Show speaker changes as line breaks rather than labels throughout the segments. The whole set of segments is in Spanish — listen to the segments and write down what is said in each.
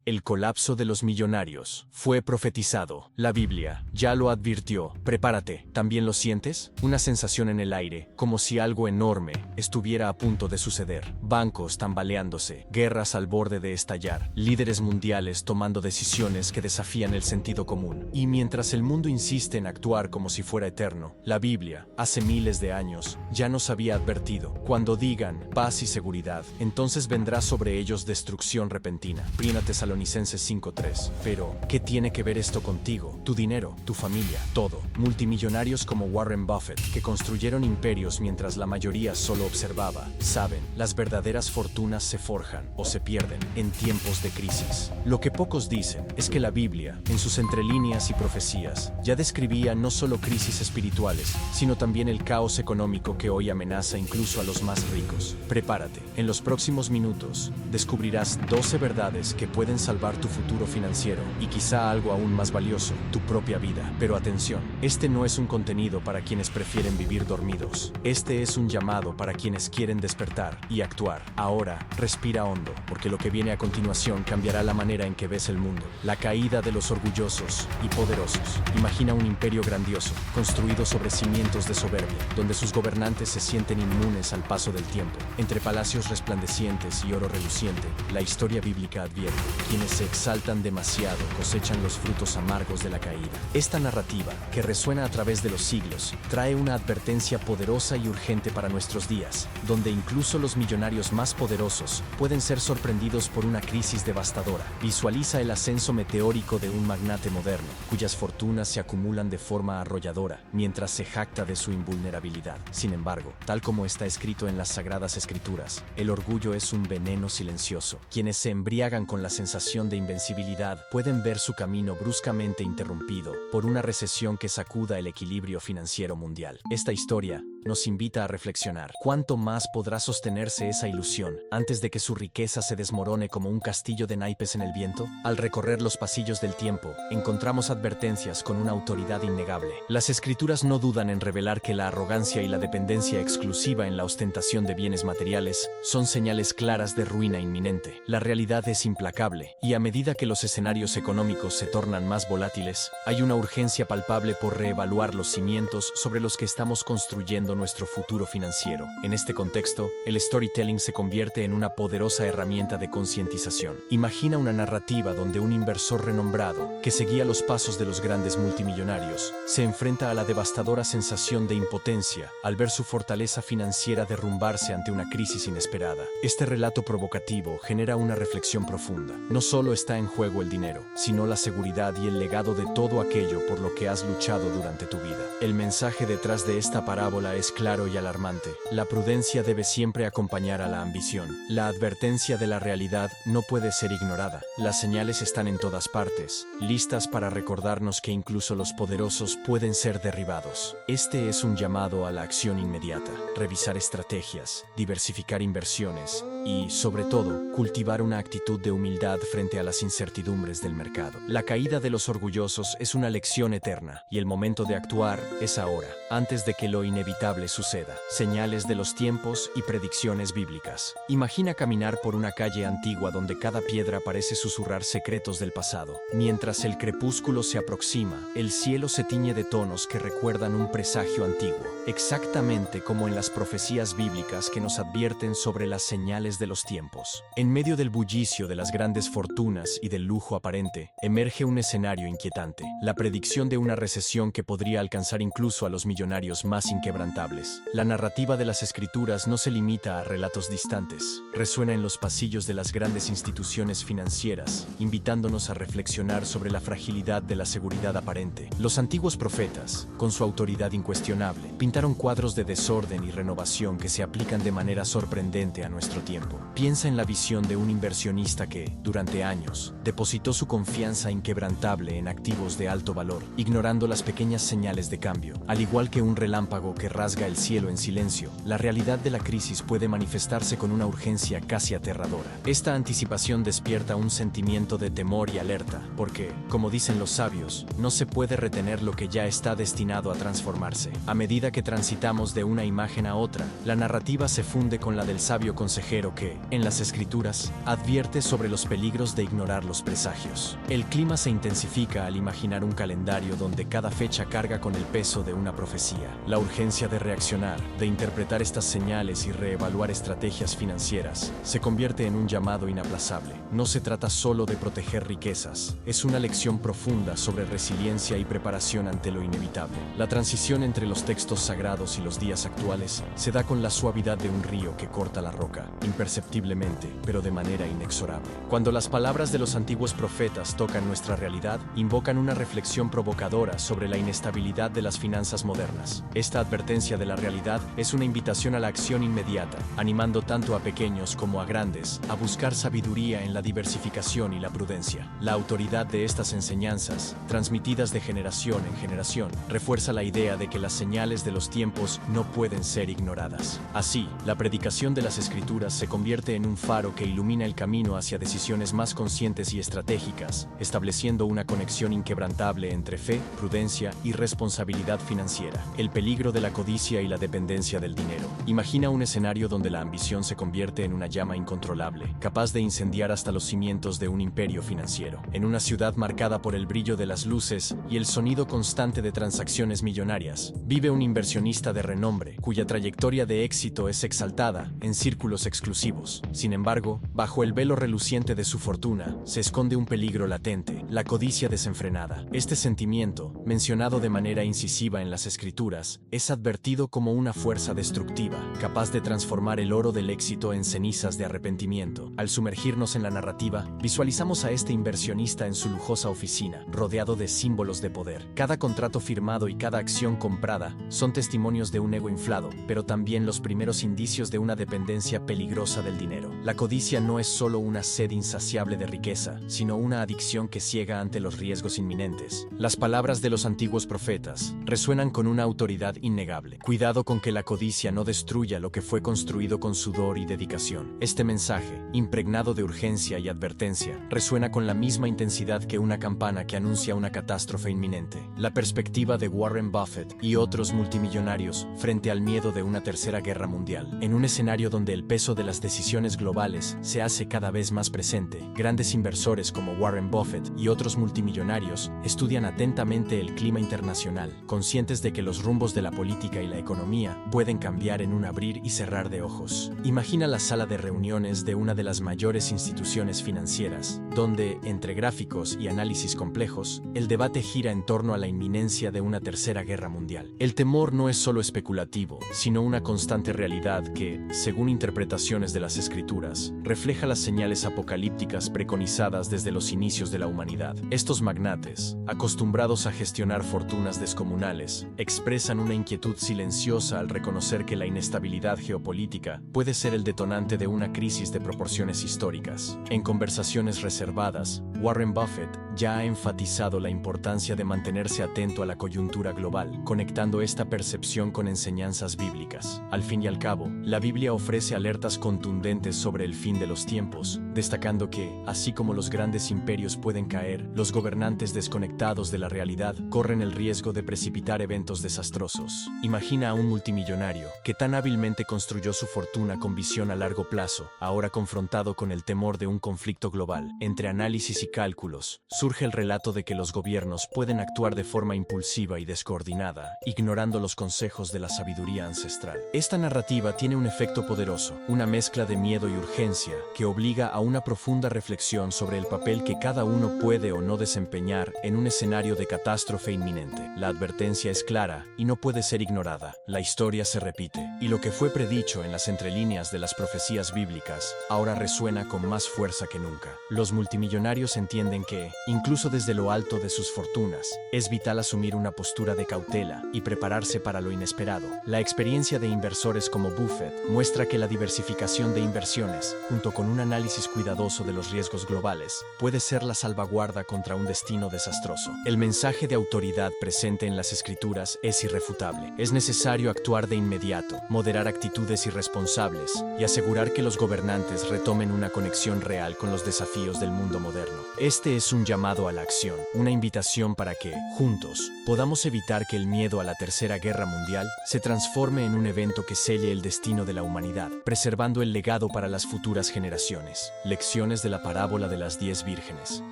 El colapso de los millonarios fue profetizado. La Biblia ya lo advirtió. Prepárate. ¿También lo sientes? Una sensación en el aire, como si algo enorme estuviera a punto de suceder. Bancos tambaleándose, guerras al borde de estallar, líderes mundiales tomando decisiones que desafían el sentido común. Y mientras el mundo insiste en actuar como si fuera eterno, la Biblia, hace miles de años, ya nos había advertido. Cuando digan paz y seguridad, entonces vendrá sobre ellos destrucción repentina. 1 Tesalonicenses 5:3. Pero, ¿qué tiene que ver esto contigo? Tu dinero, tu familia, todo. Multimillonarios como Warren Buffett, que construyeron imperios mientras la mayoría solo observaba, saben, las verdaderas fortunas se forjan o se pierden en tiempos de crisis. Lo que pocos dicen es que la Biblia, en sus entrelíneas y profecías, ya describía no solo crisis espirituales, sino también el caos económico que hoy amenaza incluso a los más ricos. Prepárate. En los próximos minutos, descubrirás 12 verdades que pueden salvar tu futuro financiero y quizá algo aún más valioso, tu propia vida. Pero atención, este no es un contenido para quienes prefieren vivir dormidos. Este es un llamado para quienes quieren despertar y actuar. Ahora, respira hondo, porque lo que viene a continuación cambiará la manera en que ves el mundo. La caída de los orgullosos y poderosos. Imagina un imperio grandioso, construido sobre cimientos de soberbia, donde sus gobernantes se sienten inmunes al paso del tiempo. Entre palacios resplandecientes y oro reluciente, la historia bíblica advierte: quienes se exaltan demasiado cosechan los frutos amargos de la caída. Esta narrativa, que resuena a través de los siglos, trae una advertencia poderosa y urgente para nuestros días, donde incluso los millonarios más poderosos pueden ser sorprendidos por una crisis devastadora. Visualiza el ascenso meteórico de un magnate moderno, cuyas fortunas se acumulan de forma arrolladora, mientras se jacta de su invulnerabilidad. Sin embargo, tal como está escrito en las Sagradas Escrituras, el orgullo es un veneno silencioso. Quienes se embriagan con la sensación de invencibilidad pueden ver su camino bruscamente interrumpido por una recesión que sacuda el equilibrio financiero mundial. Esta historia nos invita a reflexionar. ¿Cuánto más podrá sostenerse esa ilusión antes de que su riqueza se desmorone como un castillo de naipes en el viento? Al recorrer los pasillos del tiempo, encontramos advertencias con una autoridad innegable. Las Escrituras no dudan en revelar que la arrogancia y la dependencia exclusiva en la ostentación de bienes materiales son señales claras de ruina inminente. La realidad es implacable, y a medida que los escenarios económicos se tornan más volátiles, hay una urgencia palpable por reevaluar los cimientos sobre los que estamos construyendo nuestro futuro financiero. En este contexto, el storytelling se convierte en una poderosa herramienta de concientización. Imagina una narrativa donde un inversor renombrado, que seguía los pasos de los grandes multimillonarios, se enfrenta a la devastadora sensación de impotencia al ver su fortaleza financiera derrumbarse ante una crisis inesperada. Este relato provocativo genera una reflexión profunda. No solo está en juego el dinero, sino la seguridad y el legado de todo aquello por lo que has luchado durante tu vida. El mensaje detrás de esta parábola es claro y alarmante. La prudencia debe siempre acompañar a la ambición. La advertencia de la realidad no puede ser ignorada. Las señales están en todas partes, listas para recordarnos que incluso los poderosos pueden ser derribados. Este es un llamado a la acción inmediata. Revisar estrategias, diversificar inversiones y, sobre todo, cultivar una actitud de humildad frente a las incertidumbres del mercado. La caída de los orgullosos es una lección eterna, y el momento de actuar es ahora, antes de que lo inevitable suceda. Señales de los tiempos y predicciones bíblicas. Imagina caminar por una calle antigua donde cada piedra parece susurrar secretos del pasado. Mientras el crepúsculo se aproxima, el cielo se tiñe de tonos que recuerdan un presagio antiguo, exactamente como en las profecías bíblicas que nos advierten sobre las señales de los tiempos. En medio del bullicio de las grandes fortunas y del lujo aparente, emerge un escenario inquietante: la predicción de una recesión que podría alcanzar incluso a los millonarios más inquebrantables. La narrativa de las Escrituras no se limita a relatos distantes. Resuena en los pasillos de las grandes instituciones financieras, invitándonos a reflexionar sobre la fragilidad de la seguridad aparente. Los antiguos profetas, con su autoridad incuestionable, pintaron cuadros de desorden y renovación que se aplican de manera sorprendente a nuestro tiempo. Piensa en la visión de un inversionista que, durante años, depositó su confianza inquebrantable en activos de alto valor, ignorando las pequeñas señales de cambio. Al igual que un relámpago que rasga el cielo en silencio, la realidad de la crisis puede manifestarse con una urgencia casi aterradora. Esta anticipación despierta un sentimiento de temor y alerta, porque, como dicen los sabios, no se puede retener lo que ya está destinado a transformarse. A medida que transitamos de una imagen a otra, la narrativa se funde con la del sabio consejero pero que, en las Escrituras, advierte sobre los peligros de ignorar los presagios. El clima se intensifica al imaginar un calendario donde cada fecha carga con el peso de una profecía. La urgencia de reaccionar, de interpretar estas señales y reevaluar estrategias financieras, se convierte en un llamado inaplazable. No se trata solo de proteger riquezas, es una lección profunda sobre resiliencia y preparación ante lo inevitable. La transición entre los textos sagrados y los días actuales se da con la suavidad de un río que corta la roca, imperceptiblemente, pero de manera inexorable. Cuando las palabras de los antiguos profetas tocan nuestra realidad, invocan una reflexión provocadora sobre la inestabilidad de las finanzas modernas. Esta advertencia de la realidad es una invitación a la acción inmediata, animando tanto a pequeños como a grandes a buscar sabiduría en la diversificación y la prudencia. La autoridad de estas enseñanzas, transmitidas de generación en generación, refuerza la idea de que las señales de los tiempos no pueden ser ignoradas. Así, la predicación de las Escrituras se convierte en un faro que ilumina el camino hacia decisiones más conscientes y estratégicas, estableciendo una conexión inquebrantable entre fe, prudencia y responsabilidad financiera. El peligro de la codicia y la dependencia del dinero. Imagina un escenario donde la ambición se convierte en una llama incontrolable, capaz de incendiar hasta los cimientos de un imperio financiero. En una ciudad marcada por el brillo de las luces y el sonido constante de transacciones millonarias, vive un inversionista de renombre, cuya trayectoria de éxito es exaltada en círculos exclusivos. Sin embargo, bajo el velo reluciente de su fortuna, se esconde un peligro latente, la codicia desenfrenada. Este sentimiento, mencionado de manera incisiva en las Escrituras, es advertido como una fuerza destructiva, capaz de transformar el oro del éxito en cenizas de arrepentimiento. Al sumergirnos en la narrativa, visualizamos a este inversionista en su lujosa oficina, rodeado de símbolos de poder. Cada contrato firmado y cada acción comprada son testimonios de un ego inflado, pero también los primeros indicios de una dependencia peligrosa del dinero. La codicia no es solo una sed insaciable de riqueza, sino una adicción que ciega ante los riesgos inminentes. Las palabras de los antiguos profetas resuenan con una autoridad innegable. Cuidado con que la codicia no destruya lo que fue construido con sudor y dedicación. Este mensaje, impregnado de urgencia y advertencia, resuena con la misma intensidad que una campana que anuncia una catástrofe inminente. La perspectiva de Warren Buffett y otros multimillonarios frente al miedo de una tercera guerra mundial. En un escenario donde el peso de las decisiones globales se hace cada vez más presente, grandes inversores como Warren Buffett y otros multimillonarios estudian atentamente el clima internacional, conscientes de que los rumbos de la política y la economía pueden cambiar en un abrir y cerrar de ojos. Imagina la sala de reuniones de una de las mayores instituciones financieras, donde, entre gráficos y análisis complejos, el debate gira en torno a la inminencia de una tercera guerra mundial. El temor no es solo especulativo, sino una constante realidad que, según interpretaciones de las Escrituras, refleja las señales apocalípticas preconizadas desde los inicios de la humanidad. Estos magnates, acostumbrados a gestionar fortunas descomunales, expresan una inquietud silenciosa al reconocer que la inestabilidad geopolítica puede ser el detonante de una crisis de proporciones históricas. En conversaciones reservadas, Warren Buffett ya ha enfatizado la importancia de mantenerse atento a la coyuntura global, conectando esta percepción con enseñanzas bíblicas. Al fin y al cabo, la Biblia ofrece alertas contundentes sobre el fin de los tiempos, destacando que, así como los grandes imperios pueden caer, los gobernantes desconectados de la realidad corren el riesgo de precipitar eventos desastrosos. Imagina a un multimillonario que tan hábilmente construyó su fortuna con visión a largo plazo, ahora confrontado con el temor de un conflicto global. Entre análisis y cálculos, surge el relato de que los gobiernos pueden actuar de forma impulsiva y descoordinada, ignorando los consejos de la sabiduría ancestral. Esta narrativa tiene un efecto poderoso, una mezcla de miedo y urgencia que obliga a una profunda reflexión sobre el papel que cada uno puede o no desempeñar en un escenario de catástrofe inminente. La advertencia es clara y no puede ser ignorada. La historia se repite, y lo que fue predicho en las entrelíneas de las profecías bíblicas ahora resuena con más fuerza que nunca. Los multimillonarios entienden que, incluso desde lo alto de sus fortunas, es vital asumir una postura de cautela y prepararse para lo inesperado. La experiencia de inversores como Buffett muestra que la diversificación de inversiones, junto con un análisis cuidadoso de los riesgos globales puede ser la salvaguarda contra un destino desastroso. El mensaje de autoridad presente en las Escrituras es irrefutable. Es necesario actuar de inmediato, moderar actitudes irresponsables y asegurar que los gobernantes retomen una conexión real con los desafíos del mundo moderno. Este es un llamado a la acción, una invitación para que, juntos, podamos evitar que el miedo a la Tercera Guerra Mundial se transforme en un evento que selle el destino de la humanidad, preservando el legado para las futuras generaciones. Lecciones de la parábola de las 10 vírgenes.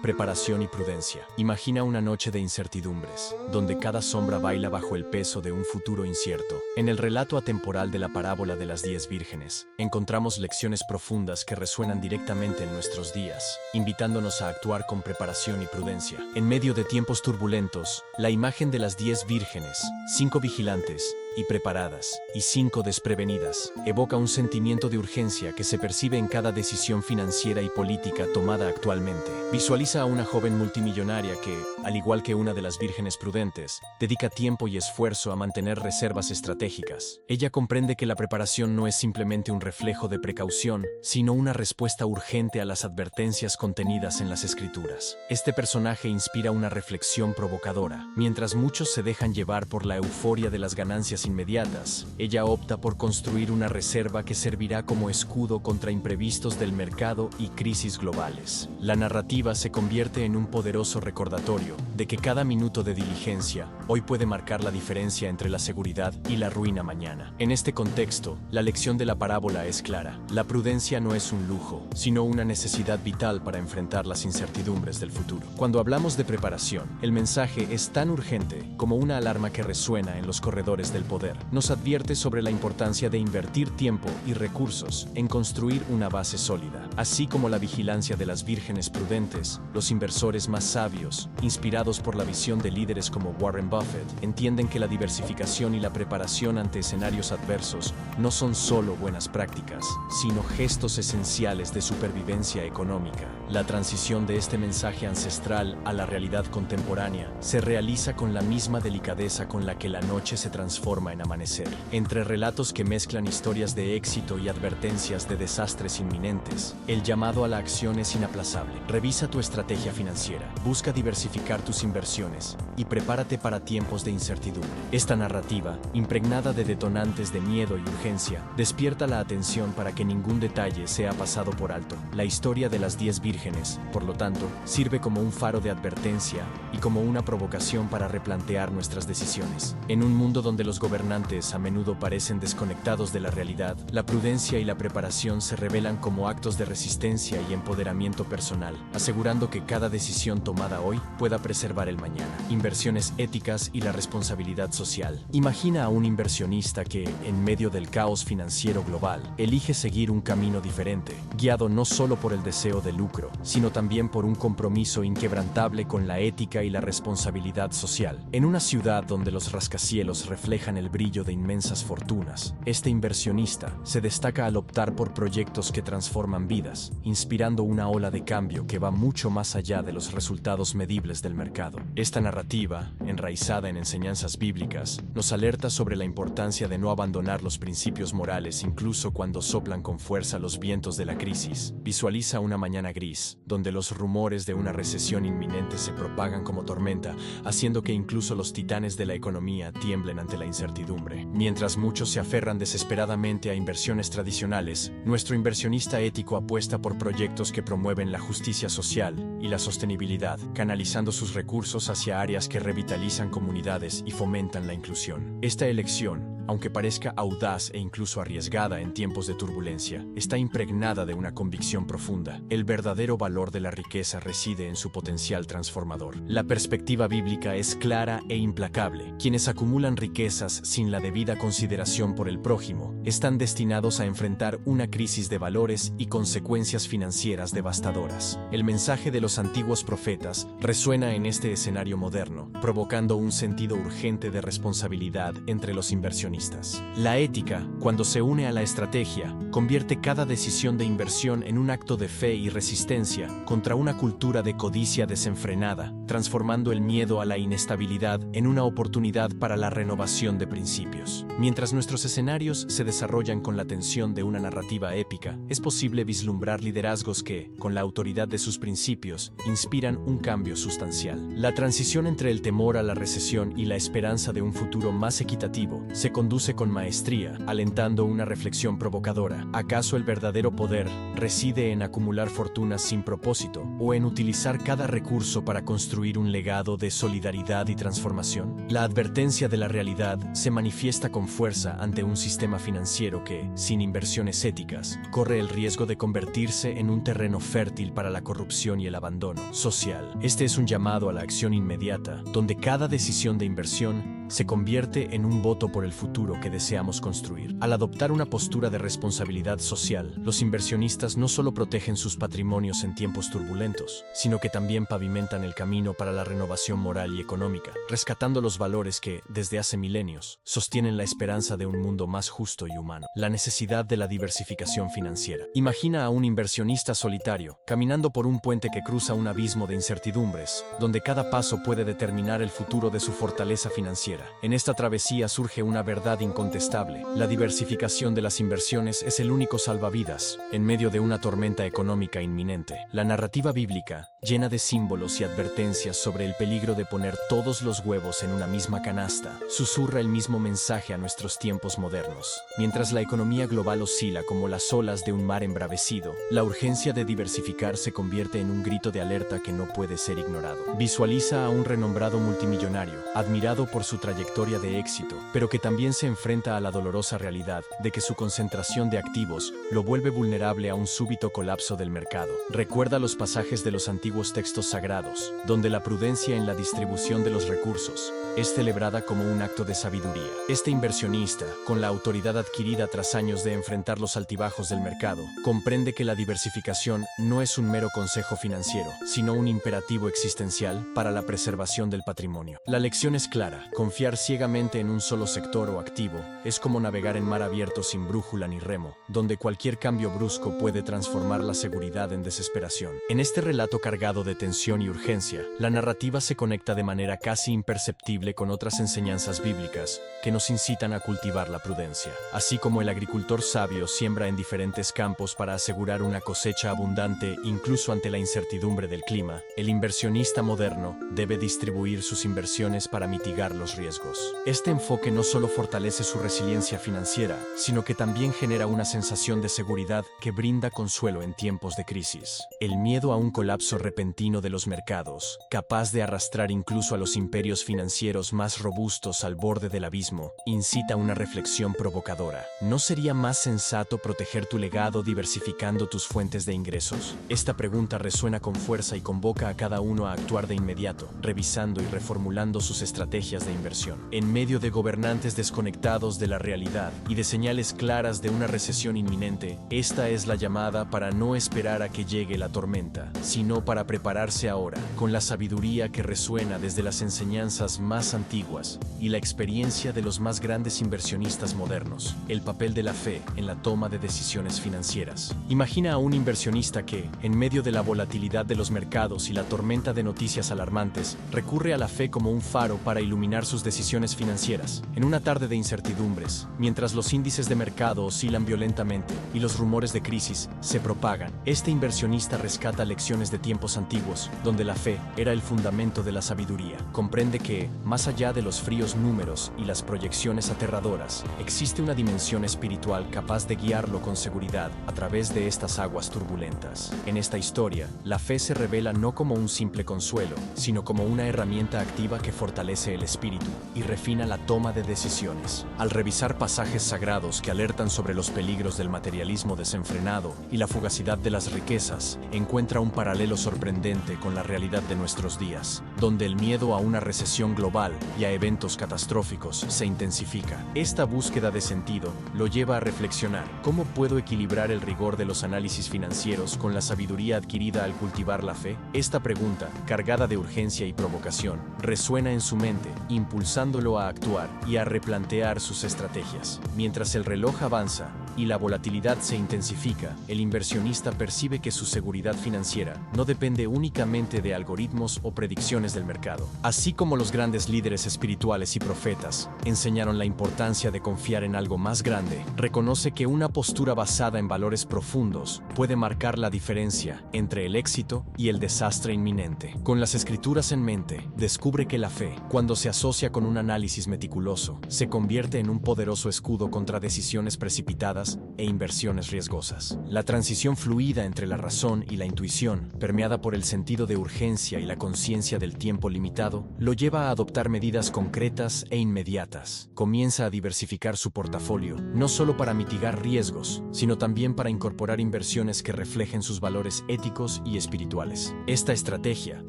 Preparación y prudencia. Imagina una noche de incertidumbres, donde cada sombra baila bajo el peso de un futuro incierto. En el relato atemporal de la parábola de las 10 vírgenes, encontramos lecciones profundas que resuenan directamente en nuestros días, invitándonos a actuar con preparación y prudencia. En medio de tiempos turbulentos, la imagen de las 10 vírgenes, 5 vigilantes y preparadas, y 5 desprevenidas, evoca un sentimiento de urgencia que se percibe en cada decisión financiera y política tomada actualmente. Visualiza a una joven multimillonaria que, al igual que una de las vírgenes prudentes, dedica tiempo y esfuerzo a mantener reservas estratégicas. Ella comprende que la preparación no es simplemente un reflejo de precaución, sino una respuesta urgente a las advertencias contenidas en las Escrituras. Este personaje inspira una reflexión provocadora. Mientras muchos se dejan llevar por la euforia de las ganancias inmediatas, ella opta por construir una reserva que servirá como escudo contra imprevistos del mercado y crisis globales. La narrativa se convierte en un poderoso recordatorio de que cada minuto de diligencia hoy puede marcar la diferencia entre la seguridad y la ruina mañana. En este contexto, la lección de la parábola es clara. La prudencia no es un lujo, sino una necesidad vital para enfrentar las incertidumbres del futuro. Cuando hablamos de preparación, el mensaje es tan urgente como una alarma que resuena en los corredores del poder. Nos advierte sobre la importancia de invertir tiempo y recursos en construir una base sólida. Así como la vigilancia de las vírgenes prudentes, los inversores más sabios, inspirados por la visión de líderes como Warren Buffett, entienden que la diversificación y la preparación ante escenarios adversos no son solo buenas prácticas, sino gestos esenciales de supervivencia económica. La transición de este mensaje ancestral a la realidad contemporánea se realiza con la misma delicadeza con la que la noche se transforma en amanecer. Entre relatos que mezclan historias de éxito y advertencias de desastres inminentes, el llamado a la acción es inaplazable. Revisa tu estrategia financiera, busca diversificar tus inversiones y prepárate para tiempos de incertidumbre. Esta narrativa, impregnada de detonantes de miedo y urgencia, despierta la atención para que ningún detalle sea pasado por alto. La historia de las 10 vírgenes, por lo tanto, sirve como un faro de advertencia y como una provocación para replantear nuestras decisiones. En un mundo donde los gobernantes a menudo parecen desconectados de la realidad, la prudencia y la preparación se revelan como actos de resistencia y empoderamiento personal, asegurando que cada decisión tomada hoy pueda preservar el mañana. Inversiones éticas y la responsabilidad social. Imagina a un inversionista que, en medio del caos financiero global, elige seguir un camino diferente, guiado no solo por el deseo de lucro, sino también por un compromiso inquebrantable con la ética y la responsabilidad social. En una ciudad donde los rascacielos reflejan el brillo de inmensas fortunas, este inversionista se destaca al optar por proyectos que transforman vidas, inspirando una ola de cambio que va mucho más allá de los resultados medibles del mercado. Esta narrativa, enraizada en enseñanzas bíblicas, nos alerta sobre la importancia de no abandonar los principios morales incluso cuando soplan con fuerza los vientos de la crisis. Visualiza una mañana gris, donde los rumores de una recesión inminente se propagan como tormenta, haciendo que incluso los titanes de la economía tiemblen ante la incertidumbre. Mientras muchos se aferran desesperadamente a inversiones tradicionales, nuestro inversionista ético apuesta por proyectos que promueven la justicia social y la sostenibilidad, canalizando sus recursos hacia áreas que revitalizan comunidades y fomentan la inclusión. Esta elección, aunque parezca audaz e incluso arriesgada en tiempos de turbulencia, está impregnada de una convicción profunda. El verdadero valor de la riqueza reside en su potencial transformador. La perspectiva bíblica es clara e implacable. Quienes acumulan riquezas sin la debida consideración por el prójimo están destinados a enfrentar una crisis de valores y consecuencias financieras devastadoras. El mensaje de los antiguos profetas resuena en este escenario moderno, provocando un sentido urgente de responsabilidad entre los inversionistas. inversionistas. La ética, cuando se une a la estrategia, convierte cada decisión de inversión en un acto de fe y resistencia contra una cultura de codicia desenfrenada, transformando el miedo a la inestabilidad en una oportunidad para la renovación de principios. Mientras nuestros escenarios se desarrollan con la tensión de una narrativa épica, es posible vislumbrar liderazgos que, con la autoridad de sus principios, inspiran un cambio sustancial. La transición entre el temor a la recesión y la esperanza de un futuro más equitativo se conduce con maestría, alentando una reflexión provocadora. ¿Acaso el verdadero poder reside en acumular fortunas sin propósito o en utilizar cada recurso para construir un legado de solidaridad y transformación? La advertencia de la realidad se manifiesta con fuerza ante un sistema financiero que, sin inversiones éticas, corre el riesgo de convertirse en un terreno fértil para la corrupción y el abandono social. Este es un llamado a la acción inmediata, donde cada decisión de inversión se convierte en un voto por el futuro que deseamos construir. Al adoptar una postura de responsabilidad social, los inversionistas no solo protegen sus patrimonios en tiempos turbulentos, sino que también pavimentan el camino para la renovación moral y económica, rescatando los valores que, desde hace milenios, sostienen la esperanza de un mundo más justo y humano. La necesidad de la diversificación financiera. Imagina a un inversionista solitario, caminando por un puente que cruza un abismo de incertidumbres, donde cada paso puede determinar el futuro de su fortaleza financiera. En esta travesía surge una verdad incontestable: la diversificación de las inversiones es el único salvavidas en medio de una tormenta económica inminente. La narrativa bíblica, llena de símbolos y advertencias sobre el peligro de poner todos los huevos en una misma canasta, susurra el mismo mensaje a nuestros tiempos modernos. Mientras la economía global oscila como las olas de un mar embravecido, la urgencia de diversificar se convierte en un grito de alerta que no puede ser ignorado. Visualiza a un renombrado multimillonario, admirado por su trayectoria de éxito, pero que también se enfrenta a la dolorosa realidad de que su concentración de activos lo vuelve vulnerable a un súbito colapso del mercado. Recuerda los pasajes de los antiguos textos sagrados, donde la prudencia en la distribución de los recursos es celebrada como un acto de sabiduría. Este inversionista, con la autoridad adquirida tras años de enfrentar los altibajos del mercado, comprende que la diversificación no es un mero consejo financiero, sino un imperativo existencial para la preservación del patrimonio. La lección es clara: confiar ciegamente en un solo sector o activo es como navegar en mar abierto sin brújula ni remo, donde cualquier cambio brusco puede transformar la seguridad en desesperación. En este relato cargado de tensión y urgencia, la narrativa se conecta de manera casi imperceptible con otras enseñanzas bíblicas que nos incitan a cultivar la prudencia. Así como el agricultor sabio siembra en diferentes campos para asegurar una cosecha abundante incluso ante la incertidumbre del clima, el inversionista moderno debe distribuir sus inversiones para mitigar los riesgos. Este enfoque no solo fortalece su resiliencia financiera, sino que también genera una sensación de seguridad que brinda consuelo en tiempos de crisis. El miedo a un colapso repentino de los mercados, capaz de arrastrar incluso a los imperios financieros más robustos al borde del abismo, incita a una reflexión provocadora. ¿No sería más sensato proteger tu legado diversificando tus fuentes de ingresos? Esta pregunta resuena con fuerza y convoca a cada uno a actuar de inmediato, revisando y reformulando sus estrategias de inversión. En medio de gobernantes desconectados de la realidad y de señales claras de una recesión inminente, esta es la llamada para no esperar a que llegue la tormenta, sino para prepararse ahora, con la sabiduría que resuena desde las enseñanzas más antiguas y la experiencia de los más grandes inversionistas modernos. El papel de la fe en la toma de decisiones financieras. Imagina a un inversionista que, en medio de la volatilidad de los mercados y la tormenta de noticias alarmantes, recurre a la fe como un faro para iluminar sus decisiones financieras. En una tarde de incertidumbres, mientras los índices de mercado oscilan violentamente y los rumores de crisis se propagan, este inversionista rescata lecciones de tiempos antiguos, donde la fe era el fundamento de la sabiduría. Comprende que, más allá de los fríos números y las proyecciones aterradoras, existe una dimensión espiritual capaz de guiarlo con seguridad a través de estas aguas turbulentas. En esta historia, la fe se revela no como un simple consuelo, sino como una herramienta activa que fortalece el espíritu y refina la toma de decisiones. Al revisar pasajes sagrados que alertan sobre los peligros del materialismo desenfrenado y la fugacidad de las riquezas, encuentra un paralelo sorprendente con la realidad de nuestros días, donde el miedo a una recesión global y a eventos catastróficos se intensifica. Esta búsqueda de sentido lo lleva a reflexionar: ¿cómo puedo equilibrar el rigor de los análisis financieros con la sabiduría adquirida al cultivar la fe? Esta pregunta, cargada de urgencia y provocación, resuena en su mente, impulsando impulsándolo a actuar y a replantear sus estrategias. Mientras el reloj avanza y la volatilidad se intensifica, el inversionista percibe que su seguridad financiera no depende únicamente de algoritmos o predicciones del mercado. Así como los grandes líderes espirituales y profetas enseñaron la importancia de confiar en algo más grande, reconoce que una postura basada en valores profundos puede marcar la diferencia entre el éxito y el desastre inminente. Con las escrituras en mente, descubre que la fe, cuando se asocia con un análisis meticuloso, se convierte en un poderoso escudo contra decisiones precipitadas e inversiones riesgosas. La transición fluida entre la razón y la intuición, permeada por el sentido de urgencia y la conciencia del tiempo limitado, lo lleva a adoptar medidas concretas e inmediatas. Comienza a diversificar su portafolio, no solo para mitigar riesgos, sino también para incorporar inversiones que reflejen sus valores éticos y espirituales. Esta estrategia,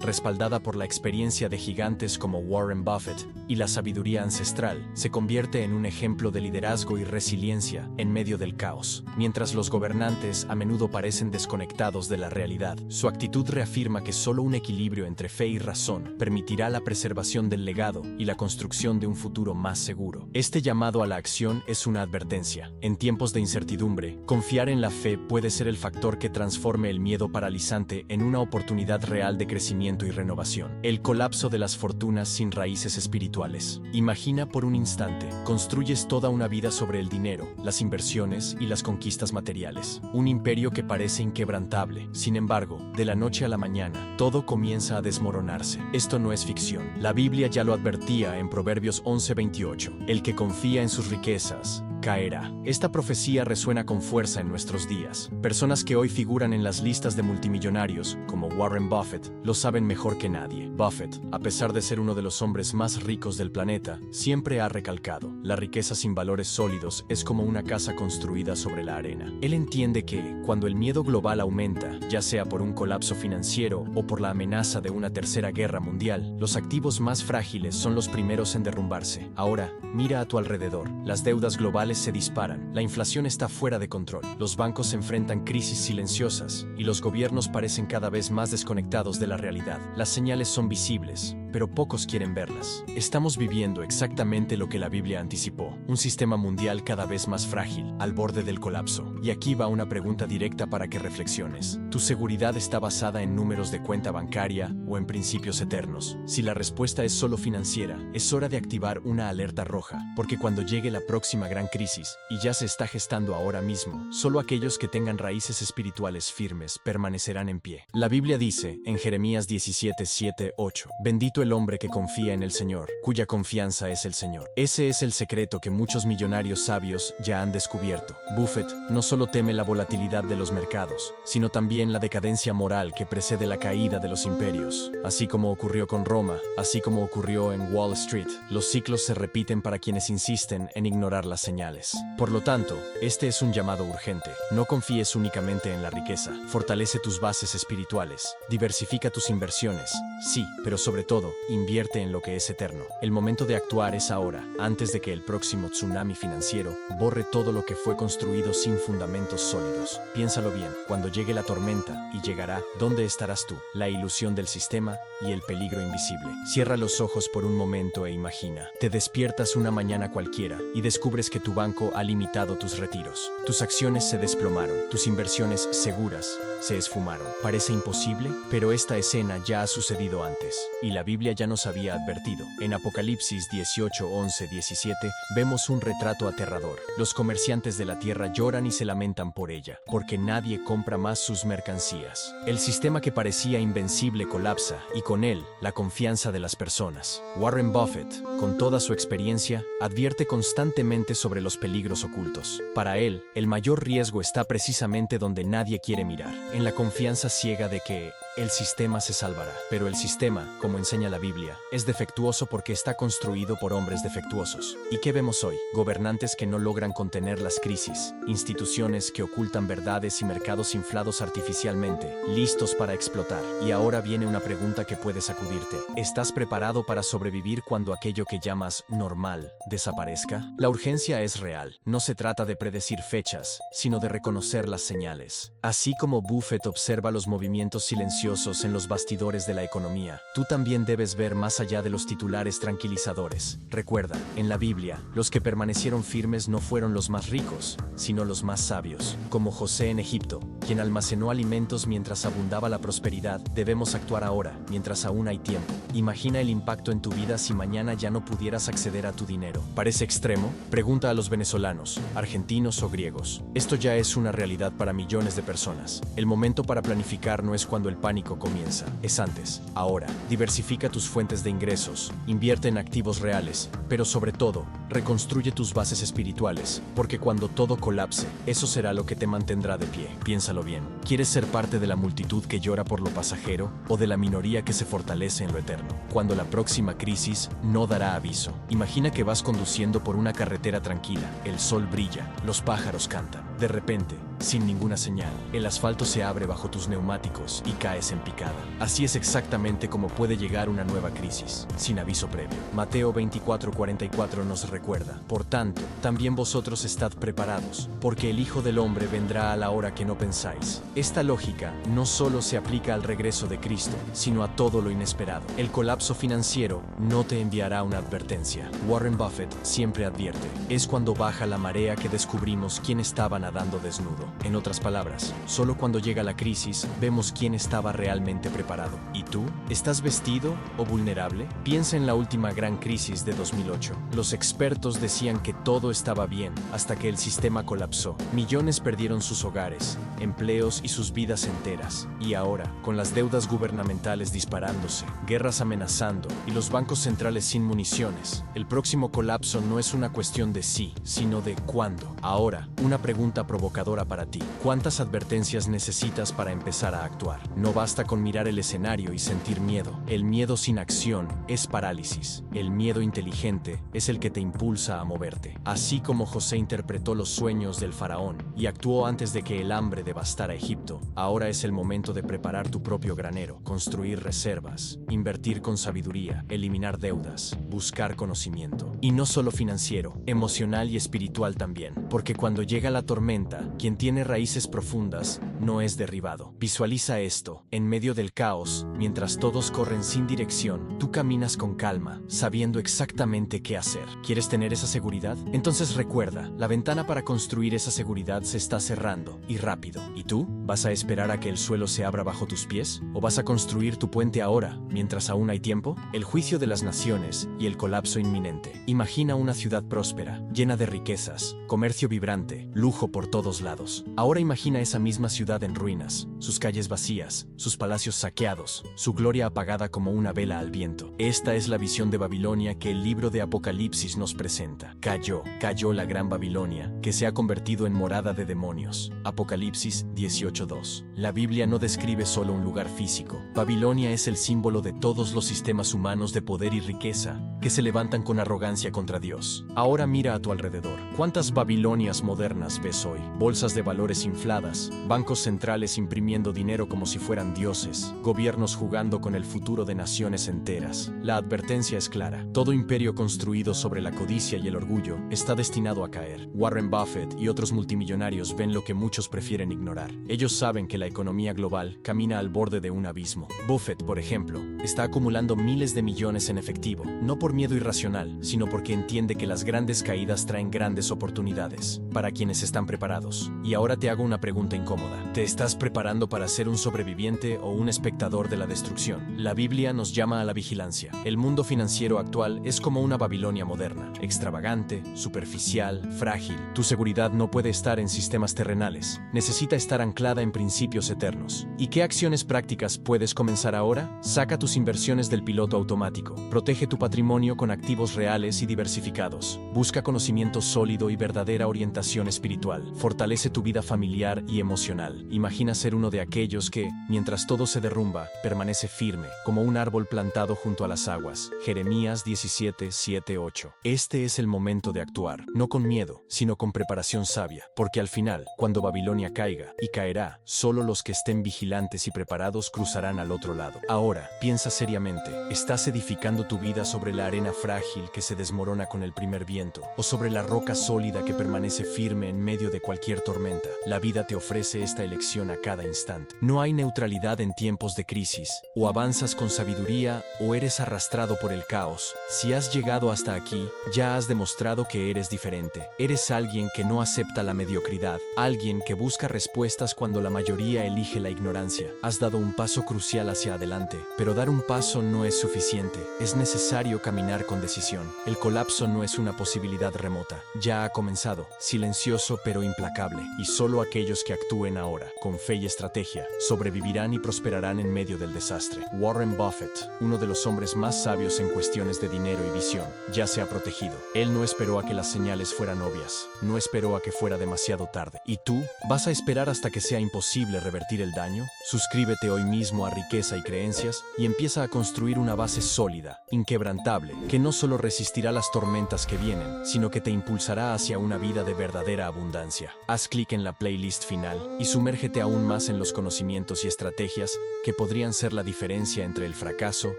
respaldada por la experiencia de gigantes como Warren Buffett y la sabiduría ancestral, se convierte en un ejemplo de liderazgo y resiliencia en medio del caos. Mientras los gobernantes a menudo parecen desconectados de la realidad, su actitud reafirma que solo un equilibrio entre fe y razón permitirá la preservación del legado y la construcción de un futuro más seguro. Este llamado a la acción es una advertencia. En tiempos de incertidumbre, confiar en la fe puede ser el factor que transforme el miedo paralizante en una oportunidad real de crecimiento y renovación. El colapso de las fortunas sin raíces espirituales. Imagina por un instante, construyes toda una vida sobre el dinero, las inversiones y las conquistas materiales. Un imperio que parece inquebrantable. Sin embargo, de la noche a la mañana, todo comienza a desmoronarse. Esto no es ficción. La Biblia ya lo advertía en Proverbios 11:28. El que confía en sus riquezas caerá. Esta profecía resuena con fuerza en nuestros días. Personas que hoy figuran en las listas de multimillonarios, como Warren Buffett, lo saben mejor que nadie. Buffett, a pesar de ser uno de los hombres más ricos del planeta, siempre ha recalcado: la riqueza sin valores sólidos es como una casa construida sobre la arena. Él entiende que, cuando el miedo global aumenta, ya sea por un colapso financiero o por la amenaza de una tercera guerra mundial, los activos más frágiles son los primeros en derrumbarse. Ahora, mira a tu alrededor. Las deudas globales se disparan, la inflación está fuera de control, los bancos se enfrentan crisis silenciosas y los gobiernos parecen cada vez más desconectados de la realidad. Las señales son visibles, pero pocos quieren verlas. Estamos viviendo exactamente lo que la Biblia anticipó: un sistema mundial cada vez más frágil, al borde del colapso. Y aquí va una pregunta directa para que reflexiones. ¿Tu seguridad está basada en números de cuenta bancaria o en principios eternos? Si la respuesta es solo financiera, es hora de activar una alerta roja, porque cuando llegue la próxima gran crisis, y ya se está gestando ahora mismo, solo aquellos que tengan raíces espirituales firmes permanecerán en pie. La Biblia dice, en Jeremías 17:7-8, bendito el hombre que confía en el Señor, cuya confianza es el Señor. Ese es el secreto que muchos millonarios sabios ya han descubierto. Buffett no solo teme la volatilidad de los mercados, sino también la decadencia moral que precede la caída de los imperios. Así como ocurrió con Roma, así como ocurrió en Wall Street, los ciclos se repiten para quienes insisten en ignorar las señales. Por lo tanto, este es un llamado urgente. No confíes únicamente en la riqueza. Fortalece tus bases espirituales. Diversifica tus inversiones. Sí, pero sobre todo, invierte en lo que es eterno. El momento de actuar es ahora, antes de que el próximo tsunami financiero borre todo lo que fue construido sin fundamentos sólidos. Piénsalo bien, cuando llegue la tormenta, y llegará, ¿dónde estarás tú? La ilusión del sistema y el peligro invisible. Cierra los ojos por un momento e imagina. Te despiertas una mañana cualquiera y descubres que tu banco ha limitado tus retiros. Tus acciones se desplomaron, tus inversiones seguras se esfumaron. Parece imposible, pero esta escena ya ha sucedido antes, y la Biblia ya nos había advertido. En Apocalipsis 18:11-17 vemos un retrato aterrador. Los comerciantes de la tierra lloran y se lamentan por ella, porque nadie compra más sus mercancías. El sistema que parecía invencible colapsa, y con él, la confianza de las personas. Warren Buffett, con toda su experiencia, advierte constantemente sobre los peligros ocultos. Para él, el mayor riesgo está precisamente donde nadie quiere mirar, en la confianza ciega de que el sistema se salvará. Pero el sistema, como enseña la Biblia, es defectuoso porque está construido por hombres defectuosos. ¿Y qué vemos hoy? Gobernantes que no logran contener las crisis, instituciones que ocultan verdades y mercados inflados artificialmente, listos para explotar. Y ahora viene una pregunta que puede sacudirte. ¿Estás preparado para sobrevivir cuando aquello que llamas normal desaparezca? La urgencia es real. No se trata de predecir fechas, sino de reconocer las señales. Así como Buffett observa los movimientos silenciosos silenciosos en los bastidores de la economía. Tú también debes ver más allá de los titulares tranquilizadores. Recuerda, en la Biblia, los que permanecieron firmes no fueron los más ricos, sino los más sabios. Como José en Egipto, quien almacenó alimentos mientras abundaba la prosperidad, debemos actuar ahora, mientras aún hay tiempo. Imagina el impacto en tu vida si mañana ya no pudieras acceder a tu dinero. ¿Parece extremo? Pregunta a los venezolanos, argentinos o griegos. Esto ya es una realidad para millones de personas. El momento para planificar no es cuando el pánico comienza, es antes. Ahora, diversifica tus fuentes de ingresos, invierte en activos reales, pero sobre todo, reconstruye tus bases espirituales, porque cuando todo colapse, eso será lo que te mantendrá de pie. Piénsalo bien. ¿Quieres ser parte de la multitud que llora por lo pasajero o de la minoría que se fortalece en lo eterno? Cuando la próxima crisis no dará aviso. Imagina que vas conduciendo por una carretera tranquila, el sol brilla, los pájaros cantan. De repente, sin ninguna señal, el asfalto se abre bajo tus neumáticos y caes en picada. Así es exactamente como puede llegar una nueva crisis, sin aviso previo. Mateo 24:44 nos recuerda: por tanto, también vosotros estad preparados, porque el Hijo del Hombre vendrá a la hora que no pensáis. Esta lógica no solo se aplica al regreso de Cristo, sino a todo lo inesperado. El colapso financiero no te enviará una advertencia. Warren Buffett siempre advierte: es cuando baja la marea que descubrimos quién estaba nadando desnudo. En otras palabras, solo cuando llega la crisis, vemos quién estaba realmente preparado. ¿Y tú? ¿Estás vestido o vulnerable? Piensa en la última gran crisis de 2008. Los expertos decían que todo estaba bien, hasta que el sistema colapsó. Millones perdieron sus hogares, empleos y sus vidas enteras. Y ahora, con las deudas gubernamentales disparándose, guerras amenazando y los bancos centrales sin municiones, el próximo colapso no es una cuestión de sí, sino de cuándo. Ahora, una pregunta provocadora para ti: ¿cuántas advertencias necesitas para empezar a actuar? No basta con mirar el escenario y sentir miedo. El miedo sin acción es parálisis. El miedo inteligente es el que te impulsa a moverte. Así como José interpretó los sueños del faraón y actuó antes de que el hambre devastara Egipto, ahora es el momento de preparar tu propio granero, construir reservas, invertir con sabiduría, eliminar deudas, buscar conocimiento. Y no solo financiero, emocional y espiritual también, porque cuando llega la tormenta, quien tiene raíces profundas no es derribado. Visualiza esto: en medio del caos, mientras todos corren sin dirección, tú caminas con calma, sabiendo exactamente qué hacer. ¿Quieres tener esa seguridad? Entonces recuerda, la ventana para construir esa seguridad se está cerrando, y rápido. ¿Y tú? ¿Vas a esperar a que el suelo se abra bajo tus pies? ¿O vas a construir tu puente ahora, mientras aún hay tiempo? El juicio de las naciones y el colapso inminente. Imagina una ciudad próspera, llena de riquezas, comercio vibrante, lujo por todos lados. Ahora imagina esa misma ciudad en ruinas, sus calles vacías, sus palacios saqueados, su gloria apagada como una vela al viento. Esta es la visión de Babilonia que el libro de Apocalipsis nos presenta. Cayó la gran Babilonia, que se ha convertido en morada de demonios. Apocalipsis 18:2. La Biblia no describe solo un lugar físico. Babilonia es el símbolo de todos los sistemas humanos de poder y riqueza que se levantan con arrogancia contra Dios. Ahora mira a tu alrededor. ¿Cuántas Babilonias modernas ves hoy? Bolsas de valores infladas, bancos centrales imprimiendo dinero como si fueran dioses, gobiernos jugando con el futuro de naciones enteras. La advertencia es clara: todo imperio construido sobre la codicia y el orgullo está destinado a caer. Warren Buffett y otros multimillonarios ven lo que muchos prefieren ignorar. Ellos saben que la economía global camina al borde de un abismo. Buffett, por ejemplo, está acumulando miles de millones en efectivo, no por miedo irracional, sino porque entiende que las grandes caídas traen grandes oportunidades para quienes están preparados. Y ahora te hago una pregunta incómoda: ¿te estás preparando para ser un sobreviviente o un espectador de la destrucción? La Biblia nos llama a la vigilancia. El mundo financiero actual es como una Babilonia moderna, extravagante, superficial, frágil. Tu seguridad no puede estar en sistemas terrenales, necesita estar anclada en principios eternos. ¿Y qué acciones prácticas puedes comenzar ahora? Saca tus inversiones del piloto automático, protege tu patrimonio con activos reales y diversificados, busca conocimiento sólido y verdadera orientación espiritual, fortalece tu vida familiar y emocional. Imagina ser uno de aquellos que, mientras todo se derrumba, permanece firme, como un árbol plantado junto a las aguas. Jeremías 17:7-8. Este es el momento de actuar, no con miedo, sino con preparación sabia, porque al final, cuando Babilonia caiga, y caerá, solo los que estén vigilantes y preparados cruzarán al otro lado. Ahora, piensa seriamente: ¿estás edificando tu vida sobre la la arena frágil que se desmorona con el primer viento, o sobre la roca sólida que permanece firme en medio de cualquier tormenta. La vida te ofrece esta elección a cada instante. No hay neutralidad en tiempos de crisis. O avanzas con sabiduría o eres arrastrado por el caos. Si has llegado hasta aquí, ya has demostrado que eres diferente. Eres alguien que no acepta la mediocridad, alguien que busca respuestas cuando la mayoría elige la ignorancia. Has dado un paso crucial hacia adelante, pero dar un paso no es suficiente. Es necesario caminar con decisión. El colapso no es una posibilidad remota. Ya ha comenzado, silencioso pero implacable, y solo aquellos que actúen ahora, con fe y estrategia, sobrevivirán y prosperarán en medio del desastre. Warren Buffett, uno de los hombres más sabios en cuestiones de dinero y visión, ya se ha protegido. Él no esperó a que las señales fueran obvias, no esperó a que fuera demasiado tarde. ¿Y tú? ¿Vas a esperar hasta que sea imposible revertir el daño? Suscríbete hoy mismo a Riqueza y Creencias y empieza a construir una base sólida, inquebrantable, que no solo resistirá las tormentas que vienen, sino que te impulsará hacia una vida de verdadera abundancia. Haz clic en la playlist final y sumérgete aún más en los conocimientos y estrategias que podrían ser la diferencia entre el fracaso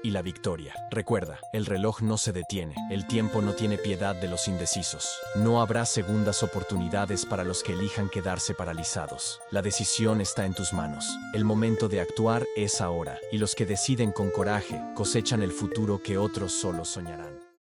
y la victoria. Recuerda, el reloj no se detiene, el tiempo no tiene piedad de los indecisos. No habrá segundas oportunidades para los que elijan quedarse paralizados. La decisión está en tus manos. El momento de actuar es ahora, y los que deciden con coraje cosechan el futuro que otros solo soñarán.